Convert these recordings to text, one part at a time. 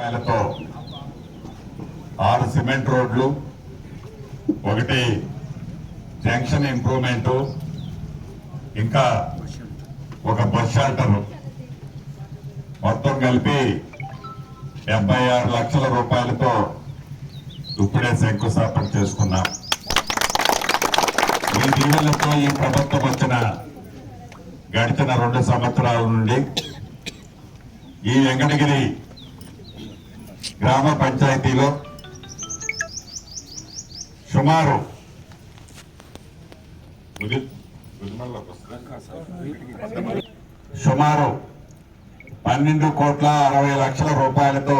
రూపాయలతో 6 సిమెంట్ రోడ్లు, 1 junction improvement, ఇంకా 1 బస్ షెల్టర్ మొత్తం కలిపి 76 లక్షల రూపాయలతో ఇప్పుడే శంకుస్థాపన చేసుకున్నాం. ఈ దీవెనలతో ఈ ప్రభుత్వం వచ్చిన గడిచిన 2 సంవత్సరాల నుండి ఈ వెంకటగిరి గ్రామ పంచాయతీలో సుమారు 12,60,00,000 రూపాయలతో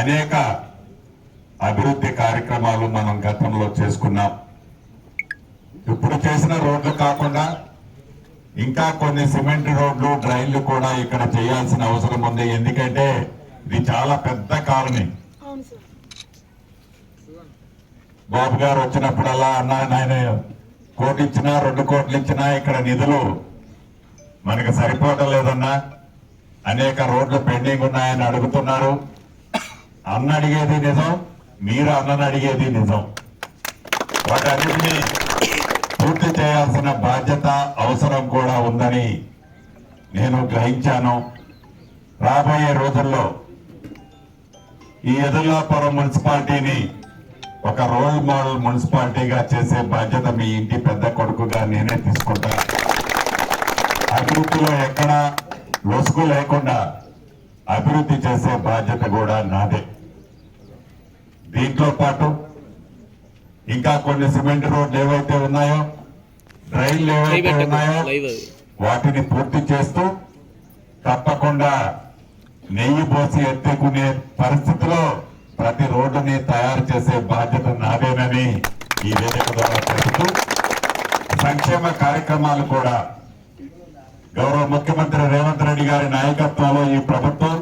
అనేక అభివృద్ధి కార్యక్రమాలు మనం గతంలో చేసుకున్నాం. ఇప్పుడు చేసిన రోడ్లు కాకుండా ఇంకా కొన్ని సిమెంట్ రోడ్లు, డ్రైన్లు కూడా ఇక్కడ చేయాల్సిన అవసరం ఉంది. ఎందుకంటే ఇది చాలా పెద్ద కాలనీ. బాబు గారు వచ్చినప్పుడల్లా అన్నా, నాయన 1 కోటి ఇచ్చినా 2 కోట్లు ఇచ్చినా ఇక్కడ నిధులు మనకు సరిపోవటం లేదన్నా, అనేక రోడ్లు పెండింగ్ ఉన్నాయని అడుగుతున్నారు. అన్న అడిగేది నిజం, మీరు అన్నని అడిగేది నిజం. వాటన్నిటినీ పూర్తి చేయాల్సిన బాధ్యత, అవసరం కూడా ఉందని నేను గ్రహించాను. రాబోయే రోజుల్లో ఈ ఎదుర్లాపురం మున్సిపాలిటీని ఒక రోల్ మోడల్ మున్సిపాలిటీగా చేసే బాధ్యత మీ ఇంటి పెద్ద కొడుకుగా నేనే తీసుకుంటా. అభివృద్ధిలో ఎక్కడా లొసుగు లేకుండా అభివృద్ధి చేసే బాధ్యత కూడా నాదే. దీంతో పాటు ఇంకా కొన్ని సిమెంట్ రోడ్లు ఏవైతే ఉన్నాయో, రైళ్లు ఏవైతే ఉన్నాయో వాటిని పూర్తి చేస్తూ తప్పకుండా నెయ్యి పోసి ఎత్తుకునే పరిస్థితిలో ప్రతి రోడ్డుని తయారు చేసే బాధ్యత నాదేనని ఈ వేదిక ద్వారా తెలుపుతూ, సంక్షేమ కార్యక్రమాలు కూడా గౌరవ ముఖ్యమంత్రి రేవంత్ రెడ్డి గారి నాయకత్వంలో ఈ ప్రభుత్వం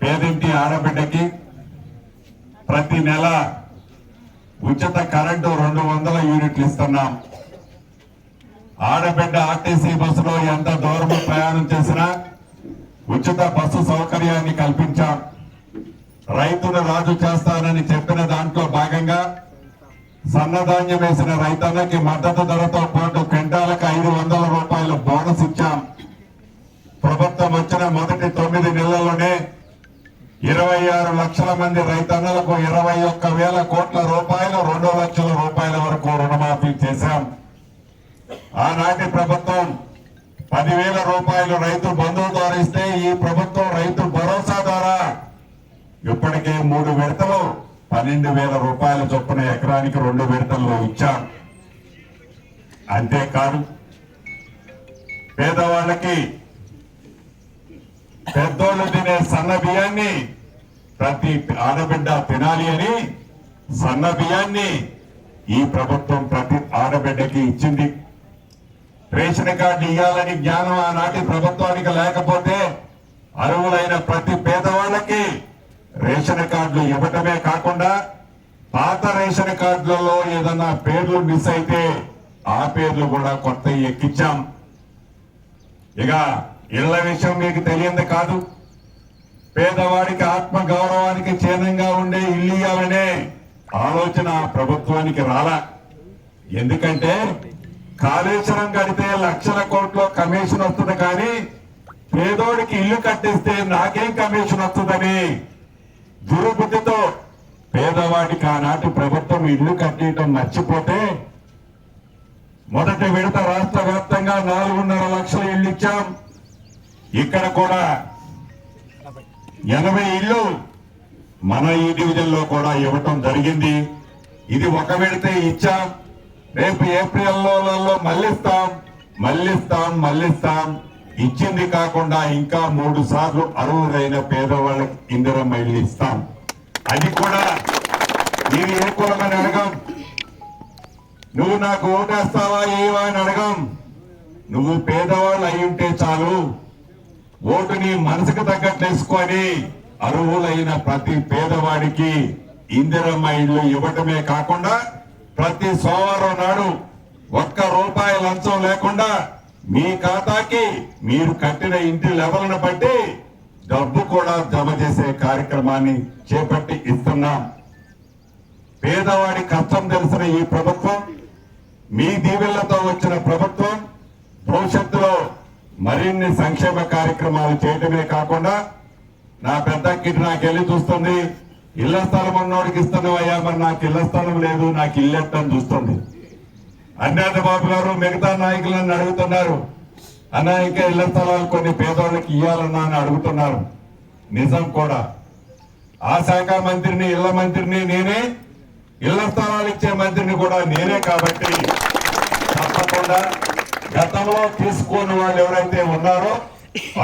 పేదింటి ఆడబిడ్డకి ప్రతి నెల ఉచిత కరెంటు 200 యూనిట్లు ఇస్తున్నాం. ఆడబిడ్డ ఆర్టీసీ బస్సులో ఎంత దూరం ప్రయాణం చేసినా ఉచిత బస్సు సౌకర్యాన్ని కల్పించాం. రైతును రాజు చేస్తానని చెప్పిన దాంట్లో భాగంగా సన్నధాన్యం వేసిన రైతన్నకి మద్దతు ధరతో పాటు క్వింటాలకు 500 రూపాయల బోనస్ ఇచ్చాం. ప్రభుత్వం వచ్చిన మొదటి 9 నెలల్లోనే 26 లక్షల మంది రైతన్నలకు 21,000 కోట్ల రూపాయలు, 2 లక్షల రూపాయల వరకు రుణమాఫీ చేశాం. ఆనాటి ప్రభుత్వం 10,000 రూపాయలు రైతు బంధువు ద్వారా ఇస్తే ఈ ప్రభుత్వం రైతు భరోసా ద్వారా ఇప్పటికే 3 విడతలు 12,000 రూపాయల చొప్పున ఎకరానికి 2 విడతల్లో ఇచ్చాం. అంతేకాదు పేదవాళ్ళకి పెద్దోళ్ళు తినే సన్న బియ్యాన్ని ప్రతి ఆడబిడ్డ తినాలి అని సన్న బియ్యాన్ని ఈ ప్రభుత్వం ప్రతి ఆడబిడ్డకి ఇచ్చింది. రేషన్ కార్డు ఇవ్వాలని జ్ఞానం ఆనాటి ప్రభుత్వానికి లేకపోతే అర్హులైన ప్రతి పేదవాళ్ళకి రేషన్ కార్డులు ఇవ్వటమే కాకుండా పాత రేషన్ కార్డులలో ఏదన్నా పేర్లు మిస్ అయితే ఆ పేర్లు కూడా కొత్త ఎక్కించాం. ఇక ఇళ్ల విషయం మీకు తెలియంది కాదు. పేదవాడికి ఆత్మ గౌరవానికి చిహ్నంగా ఉండే ఇల్లు ఇవ్వాలనే ఆలోచన ప్రభుత్వానికి రాలా. ఎందుకంటే కాళేశ్వరం కడితే లక్షల కోట్ల కమిషన్ వస్తుంది, కానీ పేదోడికి ఇల్లు కట్టిస్తే నాకేం కమిషన్ వస్తుందని దుర్బుద్ధితో పేదవాడికి ఆనాటి ప్రభుత్వం ఇల్లు కట్టడం మర్చిపోతే మొదటి విడత రాష్ట్ర వ్యాప్తంగా 4.5 లక్షల ఇళ్లు ఇచ్చాం. ఇక్కడ కూడా 80 ఇళ్లు మన ఈ డివిజన్ లో కూడా ఇవ్వటం జరిగింది. ఇది 1 విడతే ఇచ్చాం. రేపు ఏప్రిల్లో మళ్ళిస్తాం. ఇచ్చింది కాకుండా ఇంకా 3 సార్లు అర్హులైన పేదవాళ్ళకి ఇందిరమ్మ ఇల్లు ఇస్తాం. అది కూడా మీరు ఏ కులమని అడగం, నువ్వు నాకు ఓటేస్తావా ఏవా అని అడగం. నువ్వు పేదవాళ్ళు అయి ఉంటే చాలు, ఓటుని మనసుకు తగ్గట్లేసుకొని అర్హులైన ప్రతి పేదవాడికి ఇందిరమ్మ ఇల్లు ఇవ్వటమే కాకుండా ప్రతి సోమవారం నాడు 1 రూపాయి లంచం లేకుండా మీ ఖాతాకి మీరు కట్టిన ఇంటి లెవెల్ను బట్టి డబ్బు కూడా జమ చేసే కార్యక్రమాన్ని చేపట్టి ఇస్తున్నాం. పేదవాడి కష్టం తెలిసిన ఈ ప్రభుత్వం, మీ దీవెళ్లతో వచ్చిన ప్రభుత్వం భవిష్యత్తులో మరిన్ని సంక్షేమ కార్యక్రమాలు చేయటమే కాకుండా, నా పెద్ద కిట్ నాకెళ్ళి చూస్తుంది, ఇళ్ల స్థలం ఉన్నోడికి ఇస్తున్నావయ్యా, మరి నాకు ఇళ్ల స్థలం లేదు, నాకు ఇల్లు ఎట్టని చూస్తుంది. అన్యాత బాబు గారు మిగతా నాయకులను అడుగుతున్నారు, అన్నా ఇంకా ఇళ్ల స్థలాలు కొన్ని పేదవాళ్ళకి ఇవ్వాలన్నా అని అడుగుతున్నారు. నిజం కూడా, ఆ శాఖ మంత్రిని, ఇళ్ల మంత్రిని నేనే, ఇళ్ల స్థలాలు ఇచ్చే మంత్రిని కూడా నేనే. కాబట్టి తప్పకుండా గతంలో తీసుకున్న వాళ్ళు ఎవరైతే ఉన్నారో,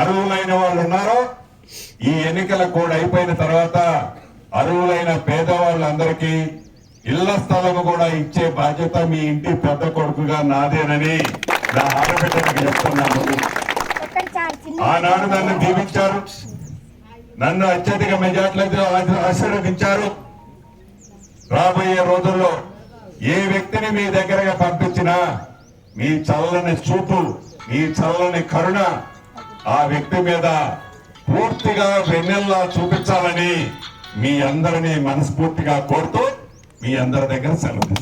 అర్హులైన వాళ్ళు ఉన్నారో, ఈ ఎన్నికల కోడ్ అయిపోయిన తర్వాత అర్హులైన పేదవాళ్ళందరికీ ఇళ్ల స్థలం కూడా ఇచ్చే బాధ్యత మీ ఇంటి పెద్ద కొడుకుగా నాదేనని నా ఆడబిడ్డకి చెప్తున్నాను. ఆనాడు నన్ను దీవించారు, నన్ను అత్యధిక మెజార్టీలతో ఆశీర్వదించారు. రాబోయే రోజుల్లో ఏ వ్యక్తిని మీ దగ్గరగా పంపించినా మీ చల్లని చూపు, మీ చల్లని కరుణ ఆ వ్యక్తి మీద పూర్తిగా వెన్నెల్లా చూపించాలని మీ అందరినీ మనస్ఫూర్తిగా కోరుతూ మీ అందరి దగ్గర సెలవు.